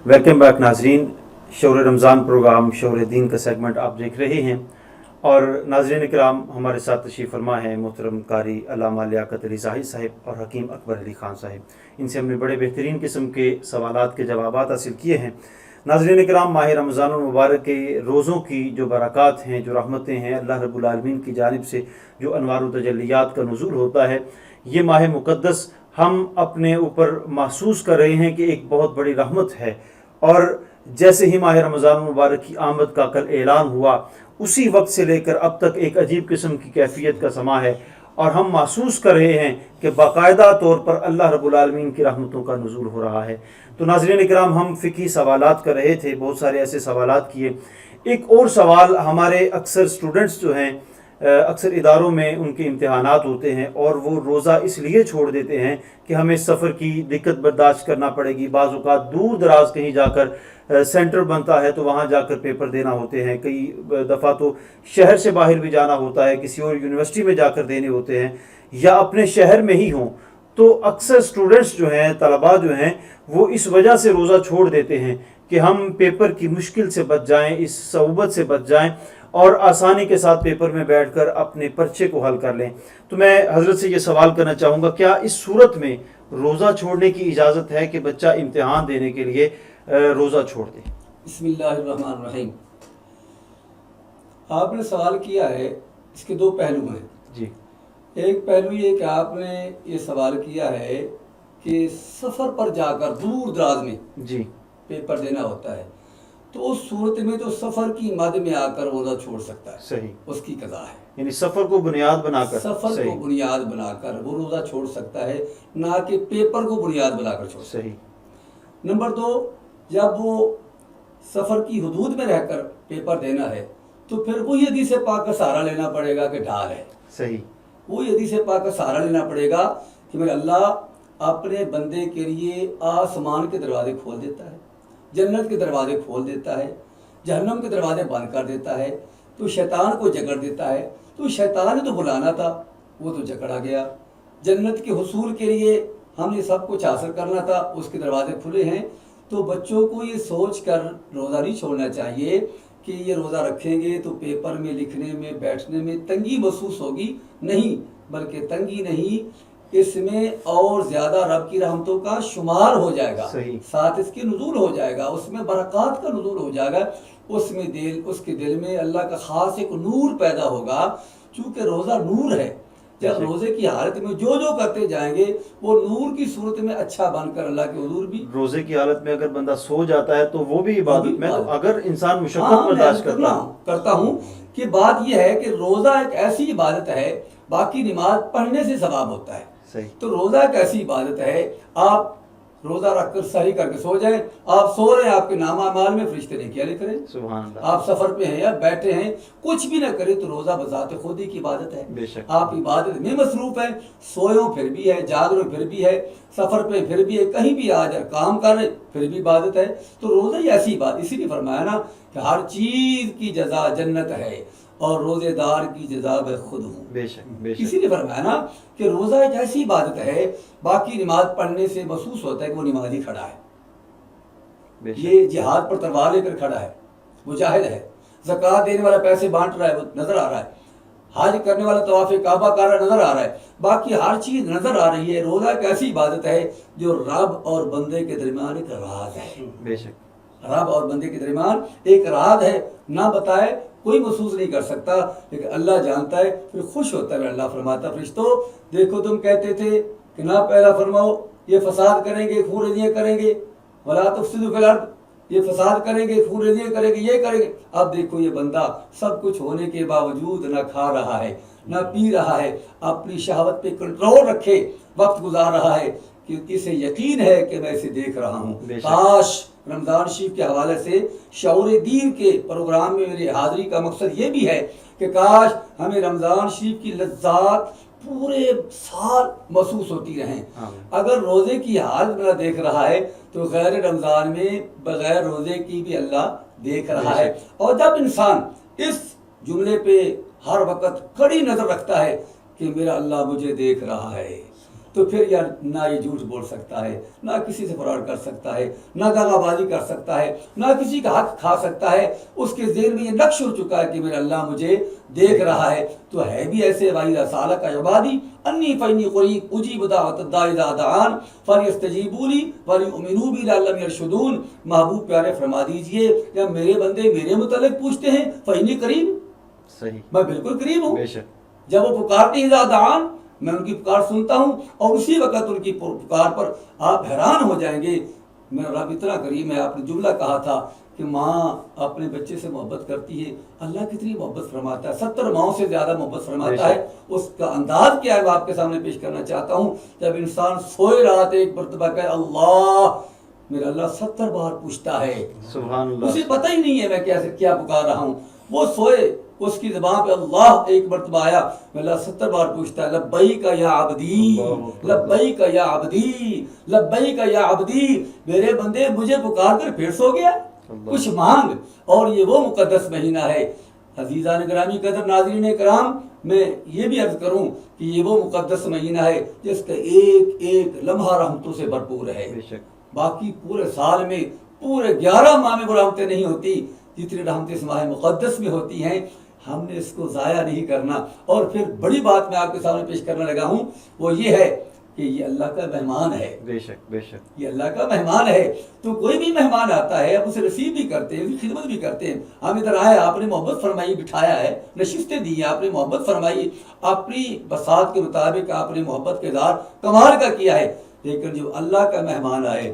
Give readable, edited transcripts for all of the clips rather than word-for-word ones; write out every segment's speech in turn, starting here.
Welcome back नाजरीन, शौर Ramzan programme शौर दीन का segment आप देख रहे हैं। और नाजरीन किराम, हमारे साथ तशरीफ़ फरमा है मोहतरम कारी अल्लामा लियाकत अली ज़ाहिद साहिब और हकीम अकबर अली ख़ान साहिब। इनसे हमने बड़े बेहतरीन किस्म के सवालात के जवाबात हासिल किए हैं। नाजरीन किराम, माह रमज़ान मुबारक के रोज़ों की जो बरक़ात हैं, जो रहमतें हैं, अल्लाह रब्बुल आलमीन की जानिब से जो अनवार व तजल्लियात का नुज़ूल होता है, ये माह मुक़द्दस हम अपने ऊपर महसूस कर रहे हैं कि एक बहुत बड़ी रहमत है। और जैसे ही माह रमज़ान मुबारक की आमद का कल ऐलान हुआ, उसी वक्त से लेकर अब तक एक अजीब किस्म की कैफियत का समा है और हम महसूस कर रहे हैं कि बाकायदा तौर पर अल्लाह रब्बुल आलमीन की रहमतों का नुज़ूल हो रहा है। तो नाज़रीन इकराम, हम फ़िक़ही सवालात कर रहे थे, बहुत सारे ऐसे सवालात किए। एक और सवाल, हमारे अक्सर स्टूडेंट्स जो हैं, अक्सर इदारों में उनके इम्तिहानात होते हैं और वो रोज़ा इसलिए छोड़ देते हैं कि हमें सफ़र की दिक्कत बर्दाश्त करना पड़ेगी। बाज़ औक़ात दूर दराज कहीं जाकर सेंटर बनता है तो वहाँ जाकर पेपर देना होते हैं। कई दफ़ा तो शहर से बाहर भी जाना होता है, किसी और यूनिवर्सिटी में जाकर देने होते हैं या अपने शहर में ही हों। तो अक्सर स्टूडेंट्स जो हैं, तलबा जो हैं, वो इस वजह से रोज़ा छोड़ देते हैं कि हम पेपर की मुश्किल से बच जाएँ, इस सऊबत से बच जाएँ और आसानी के साथ पेपर में बैठकर अपने पर्चे को हल कर लें। तो मैं हज़रत से ये सवाल करना चाहूँगा, क्या इस सूरत में रोज़ा छोड़ने की इजाज़त है कि बच्चा इम्तिहान देने के लिए रोज़ा छोड़ दे? बिस्मिल्लाहिर्रहमानिर्रहीम। आपने सवाल किया है, इसके दो पहलू हैं जी। एक पहलू ये कि आपने ये सवाल किया है कि सफ़र पर जाकर दूर दराज में जी पेपर देना होता है, तो उस सूरत में तो सफ़र की मद में आकर रोज़ा छोड़ सकता है। सही, उसकी कज़ा है, यानी सफ़र को बुनियाद बनाकर, सफ़र को बुनियाद बनाकर वो रोज़ा छोड़ सकता है, ना कि पेपर को बुनियाद बनाकर छोड़ सकता है। सही। नंबर दो, जब वो सफ़र की हदूद में रहकर पेपर देना है तो फिर वही हदीस पाक का सहारा लेना पड़ेगा कि ढाल है। सही, वही हदीस पाक का सहारा लेना पड़ेगा कि मेरे अल्लाह अपने बंदे के लिए आसमान के दरवाजे खोल देता है, जन्नत के दरवाजे खोल देता है, जहन्नम के दरवाजे बंद कर देता है, तो शैतान को जकड़ देता है। तो शैतान ने तो बुलाना था, वो तो जकड़ा गया। जन्नत के हुसूल के लिए हमने सब कुछ हासिल करना था, उसके दरवाजे खुले हैं। तो बच्चों को ये सोच कर रोज़ा नहीं छोड़ना चाहिए कि ये रोज़ा रखेंगे तो पेपर में लिखने में बैठने में तंगी महसूस होगी। नहीं, बल्कि तंगी नहीं, इसमें और ज़्यादा रब की रहमतों का शुमार हो जाएगा, साथ इसके नुज़ूल हो जाएगा, उसमें बरक़ात का नुज़ूल हो जाएगा। उसमें उसके दिल में अल्लाह का ख़ास एक नूर पैदा होगा। चूँकि रोज़ा नूर है, जब रोज़े की हालत में जो जो करते जाएंगे वो नूर की सूरत में अच्छा बनकर अल्लाह के हुजूर भी। रोज़े की हालत में अगर बंदा सो जाता है तो वो भी इबादत में, तो अगर इंसान मुशक्क़त बर्दाश्त करता हूँ कि बात यह है कि रोज़ा एक ऐसी इबादत है, बाकी नमाज पढ़ने से सवाब होता है। सही। तो रोज़ा एक ऐसी इबादत है, आप रोज़ा रखकर सही करके सो जाएं, आप सो रहे हैं, आपके नामा माल में फरिश्ते ने क्या लिख रहे हैं। सुभान अल्लाह। आप सफ़र पे हैं या बैठे हैं, कुछ भी ना करें तो रोज़ा बज़ाते खुद ही की इबादत है। बेशक। आप इबादत में मसरूफ़ हैं, सोयो फिर भी है, जाग रहे फिर भी है, सफ़र पे फिर भी है, कहीं भी आ जाए काम कर रहे फिर भी इबादत है। तो रोज़ा ही ऐसी बात, इसीलिए फरमाया ना कि हर चीज़ की जज़ा जन्नत है और रोज़ेदार की जज़ा मैं खुद हूँ। बेशक, बेशक। इसीलिए फरमाया ना कि रोज़ा एक ऐसी इबादत है, बाकी नमाज पढ़ने से महसूस होता है कि वो नमाजी खड़ा है, ये जिहाद पर तलवार लेकर खड़ा है, मुजाहिद है, ज़कात देने वाला पैसे बांट रहा है, वो नज़र आ रहा है, हज करने वाला तवाफ़ काबा कर रहा नज़र आ रहा है, बाकी हर चीज़ नज़र आ रही है। रोज़ा एक ऐसी इबादत है जो रब और बंदे के दरमियान एक राज है। बेशक, रब और बंदे के दरमियान एक राज है, ना बताए कोई महसूस नहीं कर सकता, लेकिन अल्लाह जानता है, फिर खुश होता है। अल्लाह फरमाता, फरिश्तों देखो तुम कहते थे कि ना पैदा फरमाओ, ये फसाद करेंगे, खून रजियाँ करेंगे, वला तुफसिदू फिल अर्द, ये फसाद करेंगे, खून रजियाँ करेंगे, ये करेंगे। अब देखो ये बंदा सब कुछ होने के बावजूद ना खा रहा है, ना पी रहा है, अपनी शहावत पे कंट्रोल रखे वक्त गुजार रहा है, क्योंकि इसे यकीन है कि मैं इसे देख रहा हूँ। काश रमज़ान शरीफ के हवाले से शौर दीन के प्रोग्राम में मेरी हाज़िरी का मकसद ये भी है कि काश हमें रमज़ान शरीफ की लज्जात पूरे साल महसूस होती रहें। अगर रोज़े की हालत में देख रहा है तो गैर रमज़ान में बग़ैर रोज़े की भी अल्लाह देख रहा है। और जब इंसान इस जुमले पे हर वक्त कड़ी नज़र रखता है कि मेरा अल्लाह मुझे देख रहा है, تو پھر یار نہ یہ جھوٹ بول سکتا ہے، نہ کسی سے فراڈ کر سکتا ہے، نہ دغا بازی کر سکتا ہے، نہ کسی کا حق کھا سکتا ہے. اس کے ذہن میں یہ نقش ہو چکا ہے کہ میرا اللہ مجھے دیکھ رہا ہے. تو ہے بھی ایسے وَإِذَا سَأَلَكَ عِبَادِي أَنِّي فَإِنِّي قَرِيبٌ أُجِيبُ دَعْوَةَ الدَّاعِ إِذَا دَعَانِ فَلْيَسْتَجِيبُوا لِي وَلْيُؤْمِنُوا بِي لَعَلَّهُمْ يَرْشُدُونَ. محبوب پیارے فرما دیجئے جب میرے بندے میرے متعلق پوچھتے ہیں فَإِنِّي قَرِيبٌ، صحیح، میں بالکل قریب ہوں. بے شک. جب وہ پکارتے ہیں اذا دعان، میں ان کی پکار سنتا ہوں، اور اسی وقت ان کی پکار پر آپ حیران ہو جائیں گے میرا رب اتنا کریم ہے. آپ نے جملہ کہا تھا کہ ماں اپنے بچے سے محبت کرتی ہے، اللہ کتنی محبت فرماتا ہے، 70 ماؤں سے زیادہ محبت فرماتا ہے. اس کا انداز کیا ہے وہ آپ کے سامنے پیش کرنا چاہتا ہوں. جب انسان سوئے رہا تھا ایک مرتبہ کہے اللہ، میرا اللہ 70 بار پوچھتا ہے، سبحان اللہ. اسے پتہ ہی نہیں ہے میں کیا پکار رہا ہوں. وہ سوئے، اس کی زبان پہ اللہ ایک مرتبہ آیا، اللہ 70 بار پوچھتا ہے لبیک یا عبدی، لبیک یا عبدی، لبیک یا عبدی. میرے بندے مجھے پکار کر پھر سو گیا، کچھ مانگ. اور یہ وہ مقدس مہینہ ہے. عزیزان گرامی قدر ناظرین کرام، میں یہ بھی عرض کروں کہ یہ وہ مقدس مہینہ ہے جس کا ایک ایک لمحہ رحمتوں سے بھرپور ہے. باقی پورے سال میں پورے 11 ماہ میں وہ رحمتیں نہیں ہوتی جتنی رحمتیں اس ماہ مقدس میں ہوتی ہیں. ہم نے اس کو ضائع نہیں کرنا. اور پھر بڑی بات میں آپ کے سامنے پیش کرنے لگا ہوں، وہ یہ ہے کہ یہ اللہ کا مہمان ہے. بے شک بے شک، یہ اللہ کا مہمان ہے. تو کوئی بھی مہمان آتا ہے اب اسے ریسیو بھی کرتے ہیں، اس کی خدمت بھی کرتے ہیں. ہم ادھر آئے، آپ نے محبت فرمائی، بٹھایا ہے، نشستیں دی ہیں، آپ نے محبت فرمائی، اپنی بساط کے مطابق آپ نے محبت کے اظہار کمال کا کیا ہے. لیکن جو اللہ کا مہمان آئے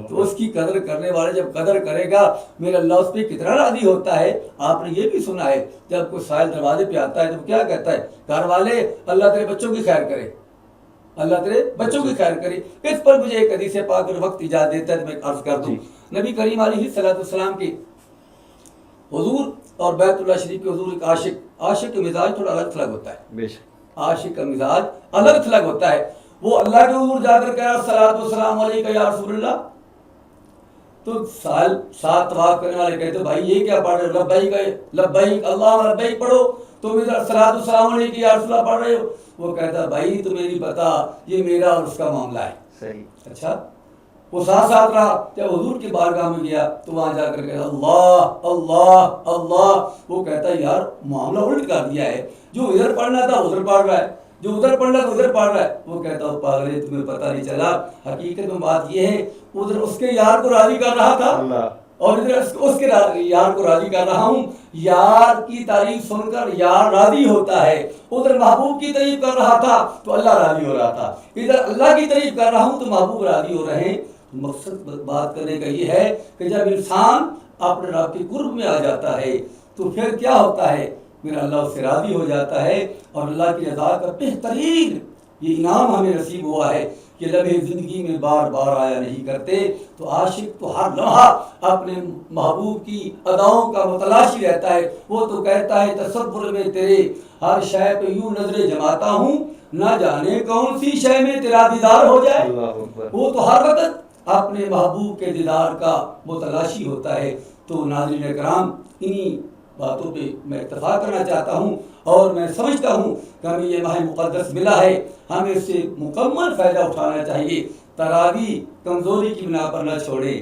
تو اس کی قدر کرنے والے جب قدر کرے گا میرا اللہ اس پہ کتنا راضی ہوتا ہے. آپ نے یہ بھی سنا ہے جب کوئی سائل دروازے پہ آتا ہے تو کیا کہتا ہے، گھر والے اللہ تیرے بچوں کی خیر کرے، اللہ تیرے بچوں کی خیر کرے. اس پر مجھے ایک حدیث پاک اور وقت اجازت دیتا ہے تو میں عرض کر دوں. نبی کریم علیہ السلام کے حضور اور بیت اللہ شریف کے حضور ایک عاشق کا مزاج تھوڑا الگ تھلگ ہوتا ہے. بے شک، عاشق کا مزاج الگ تھلگ ہوتا ہے. وہ اللہ کے حضور جا کر کہا الصلوۃ والسلام علیک یا رسول اللہ، تو سات طواف کرنے والے کہتے بھائی یہ کیا پڑھ رہے ہو، لبیک لبیک اللہم لبیک پڑھو، تم ادھر الصلوۃ والسلام علیک یا رسول اللہ پڑھ رہے ہو. وہ کہتا بھائی تو میری بتا، یہ میرا اور اس کا معاملہ ہے. صحیح، اچھا. وہ ساتھ رہا. جب حضور کی بارگاہ میں گیا تو وہاں جا کر کہتا اللہ اللہ اللہ. وہ کہتا یار معاملہ الٹ کر دیا ہے، جو ادھر پڑھنا تھا ادھر پڑھ رہا ہے، جو ادھر پڑھنا تھا ادھر پڑھ رہا ہے. وہ کہتا ہوں پاگل تمہیں پتہ نہیں چلا، حقیقت میں بات یہ ہے ادھر اس کے یار کو راضی کر رہا تھا اور ادھر اس کے یار کو راضی کر رہا ہوں. یار کی تعریف سن کر یار راضی ہوتا ہے. ادھر محبوب کی تعریف کر رہا تھا تو اللہ راضی ہو رہا تھا، ادھر اللہ کی تعریف کر رہا ہوں تو محبوب راضی ہو رہے ہیں. مقصد بات کرنے کا یہ ہے کہ جب انسان اپنے رب کے قرب میں آ جاتا ہے تو پھر کیا ہوتا ہے، میرا اللہ اس سے راضی ہو جاتا ہے. اور اللہ کی رضا کا بہترین یہ انعام ہمیں نصیب ہوا ہے کہ لمحے زندگی میں بار بار آیا نہیں کرتے. تو عاشق تو ہر لمحہ اپنے محبوب کی اداؤں کا متلاشی رہتا ہے. وہ تو کہتا ہے تصور میں تیرے ہر شے پہ یوں نظریں جماتا ہوں، نہ جانے کون سی شے میں تیرا دیدار ہو جائے. وہ تو ہر وقت اپنے محبوب کے دیدار کا متلاشی ہوتا ہے. تو ناظرین کرام، انہی باتوں پہ میں اتفاق کرنا چاہتا ہوں اور میں سمجھتا ہوں کہ ہمیں یہ ماہ مقدس ملا ہے، ہمیں اس سے مکمل فائدہ اٹھانا چاہیے. تراویح کمزوری کی بنا پر نہ چھوڑیں.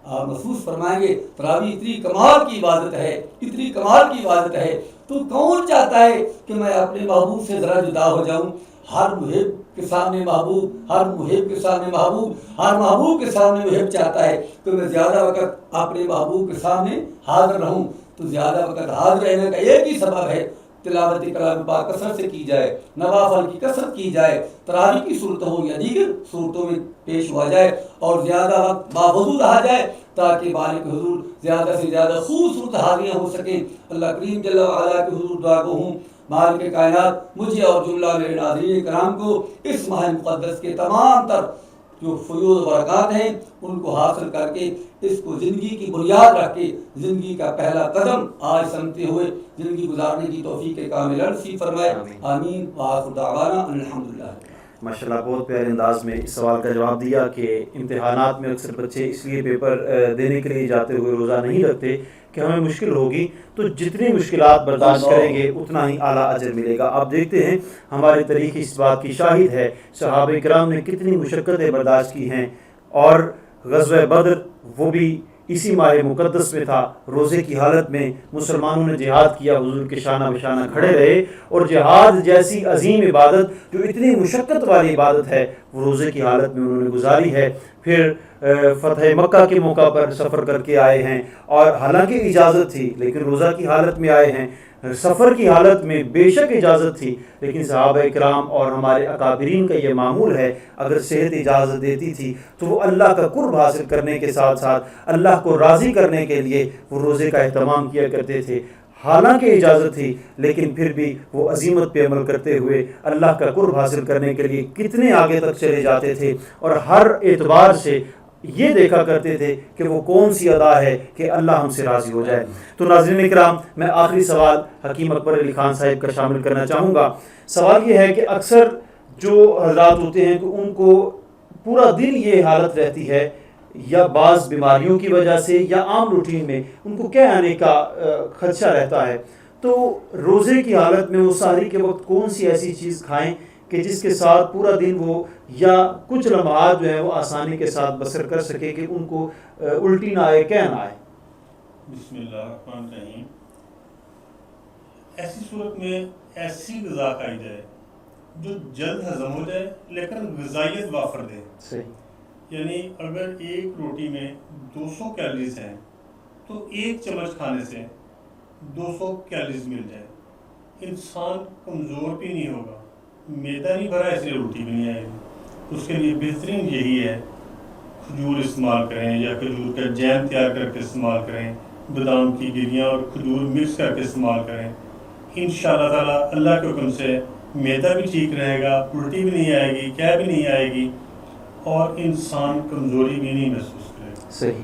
آپ محسوس فرمائیں گے تراویح اتنی کمال کی عبادت ہے، اتنی کمال کی عبادت ہے. تو کون چاہتا ہے کہ میں اپنے محبوب سے ذرا جدا ہو جاؤں؟ ہر محب کے سامنے محبوب، ہر محب کے سامنے محبوب، ہر محبوب کے سامنے محب چاہتا ہے کہ میں زیادہ وقت اپنے محبوب کے سامنے حاضر رہوں. تو زیادہ وقت حاضر رہنے کا ایک ہی سبب ہے، تلاوت کلام پاک کثرت سے کی جائے، نوافل کی کثرت کی جائے، تراویح کی صورت ہو یا دیگر صورتوں میں پیش ہوا جائے اور زیادہ وقت باوضو رہا جائے تاکہ مالک حضور زیادہ سے زیادہ خوبصورت حاضریاں ہو سکیں. اللہ کریم جل وعلا کے حضور دعا گو ہوں مالک کائنات مجھے اور جملہ میرے ناظرین کرام کو اس ماہ مقدس کے تمام تر جو فیوض و برکات ہیں ان کو حاصل کر کے اس کو زندگی کی بنیاد رکھ کے زندگی کا پہلا قدم آج سمتے ہوئے زندگی گزارنے کی توفیق کامل نصیب فرمائے. آمین. وآخر دعوانا الحمدللہ. माशाल्लाह बहुत प्यारे अंदाज में इस सवाल का जवाब दिया कि इम्तिहानात में अक्सर बच्चे इसलिए पेपर देने के लिए जाते हुए रोज़ा नहीं रखते कि हमें मुश्किल होगी, तो जितनी मुश्किलात बर्दाश्त करेंगे उतना ही आला अजर मिलेगा। आप देखते हैं हमारी तारीख़ इस बात की शाहिद है, सहाबा किराम ने कितनी मुशक्क़तें बर्दाश्त की हैं, और ग़ज़वा बदर वो भी इसी माह मुक़द्दस में था। रोज़े की हालत में मुसलमानों ने जिहाद किया, हुज़ूर के शाना बशाना खड़े रहे, और जिहाद जैसी अजीम इबादत जो इतनी मुशक्क़त वाली इबादत है वो रोज़े की हालत में उन्होंने गुजारी है। फिर फ़तह मक्का के मौका पर सफ़र करके आए हैं, और हालांकि इजाज़त थी लेकिन रोज़ा की हालत में आए हैं। सफ़र की हालत में बेशक इजाज़त थी, लेकिन सहाबा इकराम और हमारे अकाबिरीन का ये मामूल है, अगर सेहत इजाज़त देती थी तो वो अल्लाह का कुर्ब हासिल करने के साथ साथ अल्लाह को राज़ी करने के लिए वो रोज़े का अहतमाम किया करते थे। हालांकि इजाज़त थी लेकिन फिर भी वो अजीमत पे अमल करते हुए अल्लाह का कुर्ब हासिल करने के लिए कितने आगे तक चले जाते थे, और हर एतबार से ये देखा करते थे कि वो कौन सी अदा है कि अल्लाह हमसे राज़ी हो जाए। तो नाज़रीन इकराम, मैं आखिरी सवाल हकीम अकबर अली खान साहब का शामिल करना चाहूँगा। सवाल ये है कि अक्सर जो हज़रात होते हैं तो उनको पूरा दिन ये हालत रहती है, या बाज़ बीमारियों की वजह से या आम रूटीन में उनको क्या आने का खदशा रहता है, तो रोज़े की हालत में वो सहरी के वक्त कौन सी ऐसी चीज़ खाएँ कि जिसके साथ पूरा दिन वो या कुछ लम्हात जो है वो आसानी के साथ बसर कर सके, कि उनको उल्टी ना आए, क्या ना आए। बिस्मिल्लाहिर्रहमानिर्रहीम। ऐसी सूरत में ऐसी ग़िज़ा खाई जाए जो जल्द हज़म हो जाए लेकिन ग़िज़ाइयत वाफर दे। सही। यानी अगर एक रोटी में 200 कैलोरीज हैं तो एक चम्मच खाने से 200 कैलोरीज मिल जाए। इंसान कमज़ोर भी नहीं होगा, मैदा नहीं भरा इसलिए रोटी भी नहीं आएगी। उसके लिए बेहतरीन यही है, खजूर इस्तेमाल करें या खजूर का जैम तैयार करके इस्तेमाल करें, बादाम की गिरियाँ और खजूर मिक्स करके इस्तेमाल करें। इंशाअल्लाह ताला अल्लाह के हुक्म से मैदा भी ठीक रहेगा, उल्टी भी नहीं आएगी, क्या भी नहीं आएगी, और इंसान कमज़ोरी भी नहीं महसूस करेगा। सही,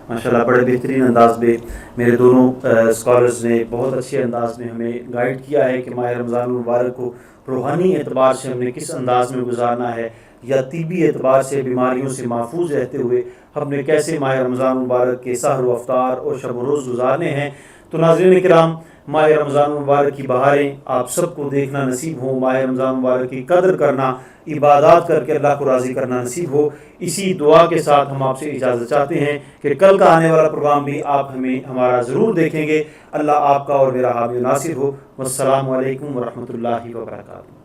माशाल्लाह बड़े बेहतरीन अंदाज में मेरे दोनों स्कॉलर्स ने बहुत अच्छे अंदाज में हमें गाइड किया है कि माह रमज़ान मुबारक को रूहानी एतबार से हमने किस अंदाज में गुजारना है, या तिबी एतबार से बीमारियों से महफूज रहते हुए हमने कैसे माह रमज़ान मुबारक के सहर व अफ्तार और शब व रोज़ गुजारने हैं। तो नाज़रीन किराम, माह रमज़ान मुबारक की बहारें आप सबको देखना नसीब हो, माह रमज़ान मुबारक की कदर करना, इबादत करके अल्लाह को राज़ी करना नसीब हो। इसी दुआ के साथ हम आपसे इजाज़त चाहते हैं कि कल का आने वाला प्रोग्राम भी आप हमें हमारा ज़रूर देखेंगे। अल्लाह आपका और मेरा हामी नासिर हो। वस्सलामु अलैकुम व रहमतुल्लाहि व बरकातुहू।